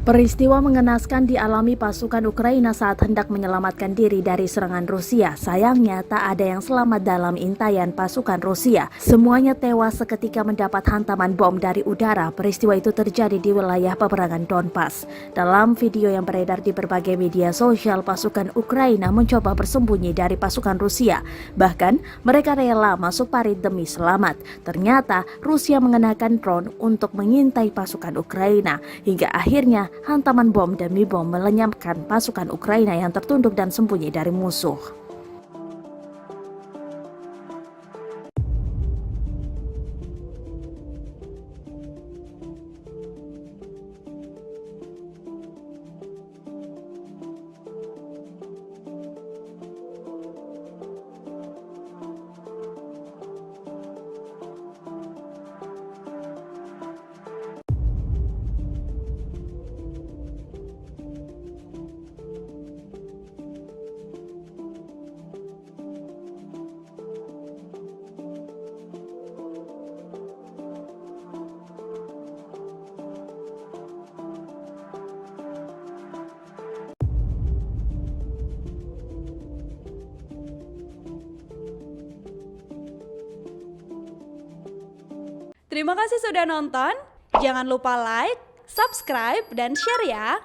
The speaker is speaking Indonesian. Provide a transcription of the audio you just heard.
Peristiwa mengenaskan dialami pasukan Ukraina saat hendak menyelamatkan diri dari serangan Rusia. Sayangnya, tak ada yang selamat dalam intaian pasukan Rusia. Semuanya tewas seketika mendapat hantaman bom dari udara. Peristiwa itu terjadi di wilayah peperangan Donbas. Dalam video yang beredar di berbagai media sosial, pasukan Ukraina mencoba bersembunyi dari pasukan Rusia. Bahkan, mereka rela masuk parit demi selamat. Ternyata, Rusia mengenakan drone untuk mengintai pasukan Ukraina. Hingga akhirnya, hantaman bom demi bom melenyapkan pasukan Ukraina yang tertunduk dan sembunyi dari musuh. Terima kasih sudah nonton. Jangan lupa like, subscribe, dan share ya.